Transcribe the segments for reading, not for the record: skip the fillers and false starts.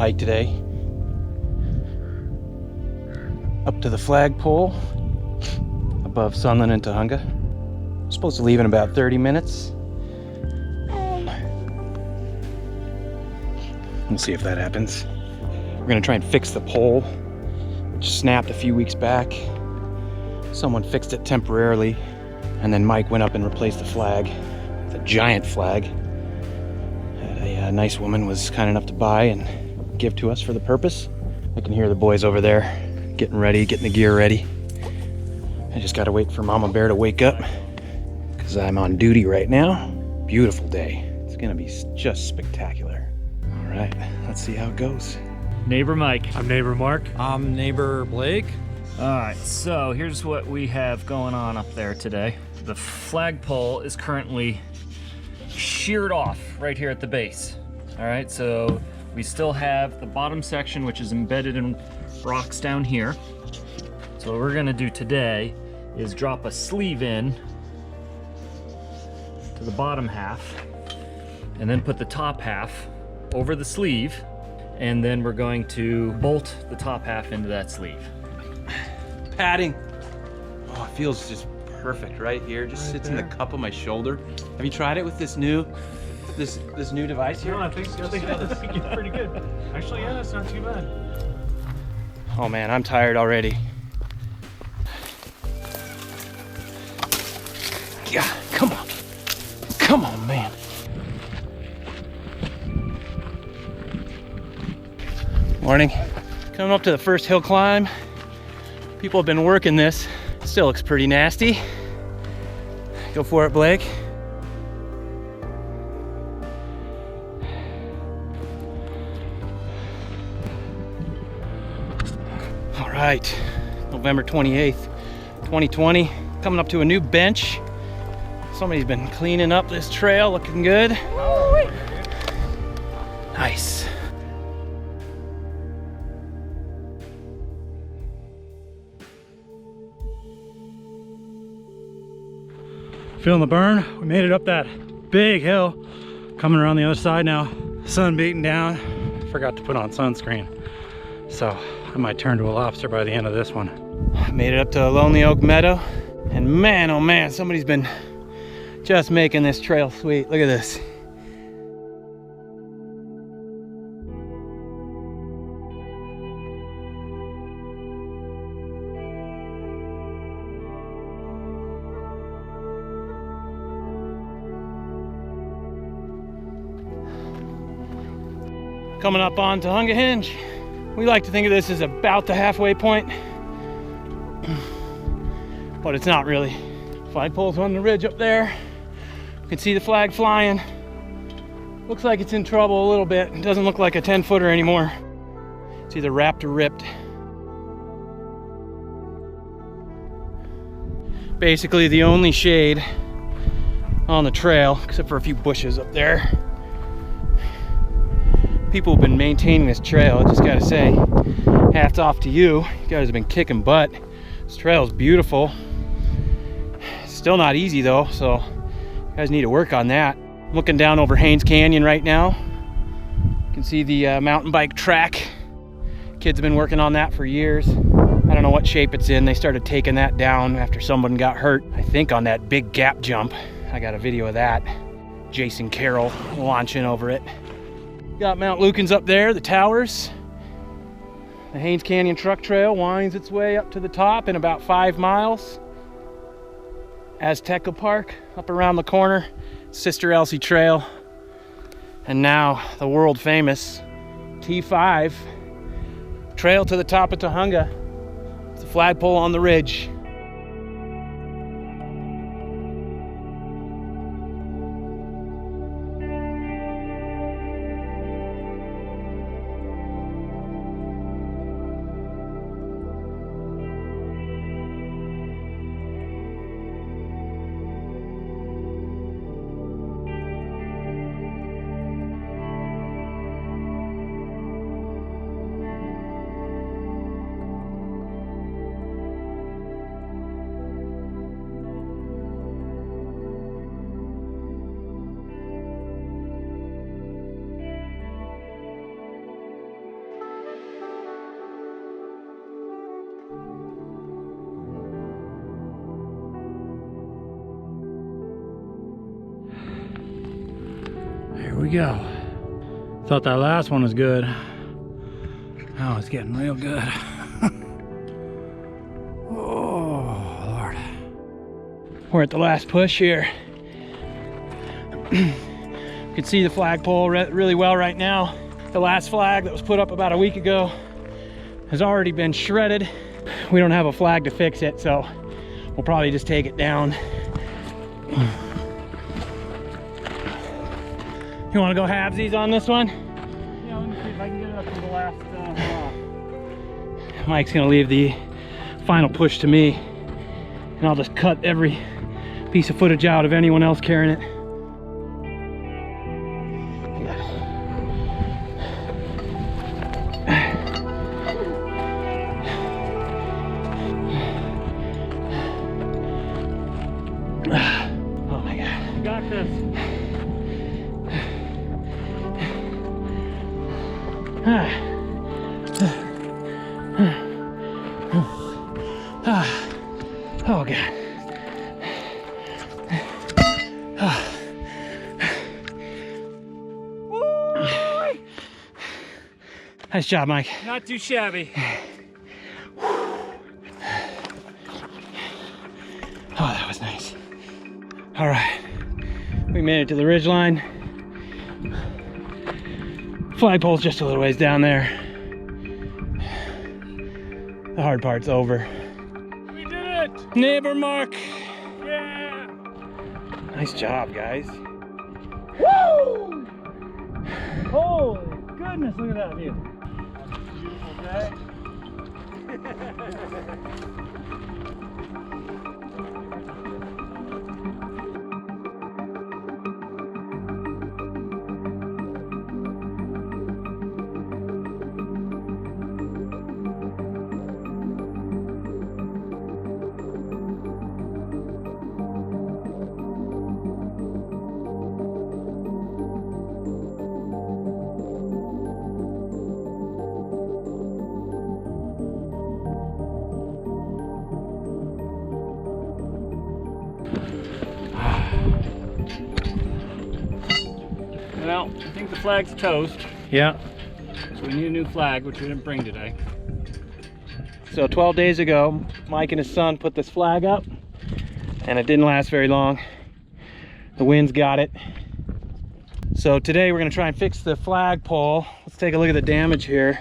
hike today. Up to the flagpole above Sunland and Tujunga. I'm supposed to leave in about 30 minutes. We'll see if that happens. We're gonna try and fix the pole, which snapped a few weeks back. Someone fixed it temporarily, and then Mike went up and replaced the flag, the giant flag that a nice woman was kind enough to buy and give to us for the purpose. I can hear the boys over there getting ready, getting the gear ready. I just gotta wait for Mama Bear to wake up because I'm on duty right now. Beautiful day. It's gonna be just spectacular. All right, let's see how it goes. Neighbor Mike. I'm neighbor Mark. I'm neighbor Blake. All right, so here's what we have going on up there today. The flagpole is currently sheared off right here at the base. All right, so we still have the bottom section, which is embedded in rocks down here. So what we're gonna do today is drop a sleeve in to the bottom half and then put the top half over the sleeve, and then we're going to bolt the top half into that sleeve. Padding. Oh, it feels just perfect right here. Just sits in the cup of my shoulder. Have you tried it with this new device here? No, I think it's pretty good. Actually, yeah, that's not too bad. Oh man, I'm tired already. Yeah, come on. Come on, man. Morning. Coming up to the first hill climb. People have been working this. Still looks pretty nasty. Go for it, Blake. All right, November 28th, 2020. Coming up to a new bench. Somebody's been cleaning up this trail, looking good. Nice. Feeling the burn. We made it up that big hill. Coming around the other side now. Sun beating down. Forgot to put on sunscreen. So I might turn to a lobster by the end of this one. Made it up to a Lonely Oak Meadow. And man, oh man, somebody's been just making this trail sweet. Look at this. Coming up on Tujunga Hinge. We like to think of this as about the halfway point, but it's not really. Flagpole's on the ridge up there. You can see the flag flying. Looks like it's in trouble a little bit. It doesn't look like a 10-footer anymore. It's either wrapped or ripped. Basically the only shade on the trail, except for a few bushes up there. People have been maintaining this trail. I just gotta say, hats off to you. You guys have been kicking butt. This trail is beautiful. Still not easy though, so you guys need to work on that. I'm looking down over Haynes Canyon right now. You can see the mountain bike track. Kids have been working on that for years. I don't know what shape it's in. They started taking that down after someone got hurt, I think on that big gap jump. I got a video of that. Jason Carroll launching over it. Got Mount Lukens up there, the towers. The Haynes Canyon Truck Trail winds its way up to the top in about 5 miles. Azteca Park up around the corner, Sister Elsie Trail. And now the world famous T5 trail to the top of Tujunga. It's a flagpole on the ridge. we go. Thought that last one was good. Now it's getting real good. Oh, Lord. We're at the last push here. You can see the flagpole really well right now. The last flag that was put up about a week ago has already been shredded. We don't have a flag to fix it, so we'll probably just take it down. You want to go halvesies on this one? Yeah, let me see if I can get it up to the last. Mike's gonna leave the final push to me, and I'll just cut every piece of footage out of anyone else carrying it. Oh my God. You got this. Oh God. Nice job, Mike. Not too shabby. Oh, that was nice. All right, we made it to the ridge line. Flagpole's just a little ways down there. The hard part's over. We did it! Neighbor Mark. Yeah! Nice job, guys. Woo! Holy goodness, look at that view. Okay. Well, I think the flag's toast, Yeah. so we need a new flag, which we didn't bring today. So 12 days ago, Mike and his son put this flag up, and it didn't last very long. The winds got it. So today we're gonna try and fix the flagpole. Let's take a look at the damage here.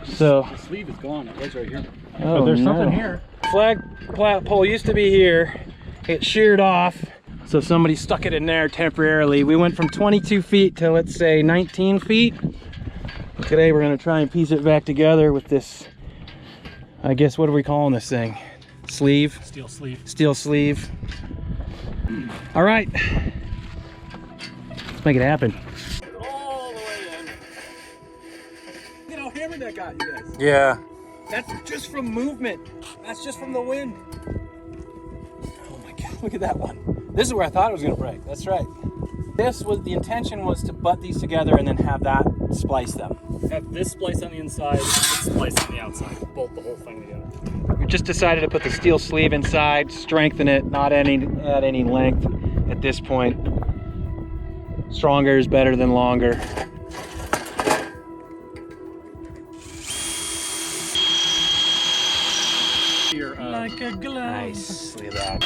So, The sleeve is gone, it was right here. oh, But there's no. something here. Flagpole used to be here. It sheared off, so somebody stuck it in there temporarily. We went from 22 feet to, let's say, 19 feet. Today we're gonna try and piece it back together with this, I guess, what are we calling this thing? Sleeve? Steel sleeve. Steel sleeve. All right, let's make it happen. All the way in. Look how hammered that got, you guys. Yeah. That's just from movement. That's just from the wind. Oh my God, look at that one. This is where I thought it was gonna break. That's right. The intention was to butt these together and then have that splice them. Have this splice on the inside, this splice on the outside. Bolt the whole thing together. We just decided to put the steel sleeve inside, strengthen it, not add any length at this point. Stronger is better than longer. Like a glove. Nice, look at that.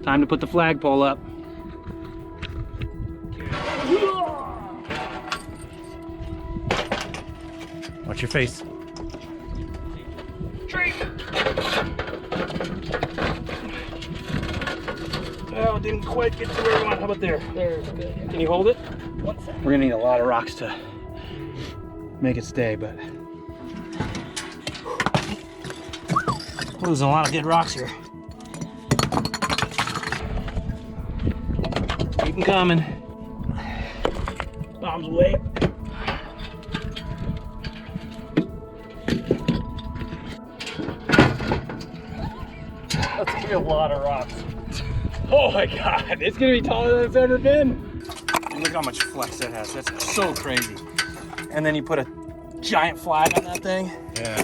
Time to put the flagpole up. Watch your face. Oh, didn't quite get to where we want. How about there? There's good. Can you hold it? We're gonna need a lot of rocks to make it stay, but we're losing a lot of good rocks here. Keep them coming. Bombs away. That's gonna be a lot of rocks. Oh my God, it's gonna be taller than it's ever been. And look how much flex that has. That's so crazy. And then you put a giant flag on that thing. Yeah.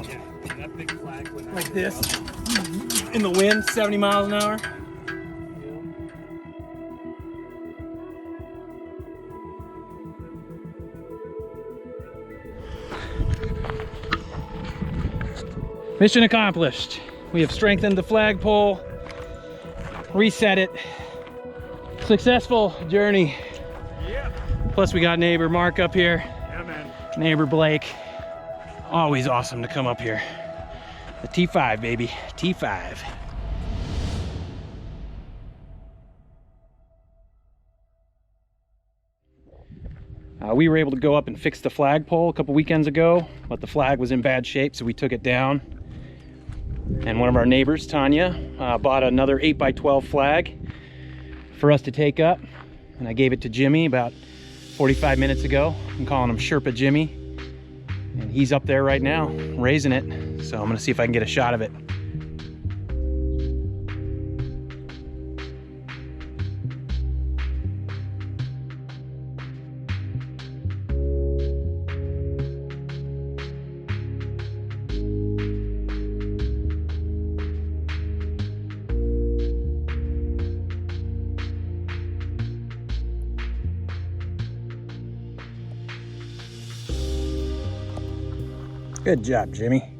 Yeah, that big flag would Like this. In the wind, 70 miles an hour. Mission accomplished. We have strengthened the flagpole, reset it. Successful journey. Yeah. Plus we got neighbor Mark up here. Yeah, man. Neighbor Blake. Always awesome to come up here. The T5, baby. T5. We were able to go up and fix the flagpole a couple weekends ago, but the flag was in bad shape, so we took it down. And one of our neighbors, Tanya, bought another 8x12 flag for us to take up. And I gave it to Jimmy about 45 minutes ago. I'm calling him Sherpa Jimmy. And he's up there right now, raising it. So I'm gonna see if I can get a shot of it. Good job, Jimmy.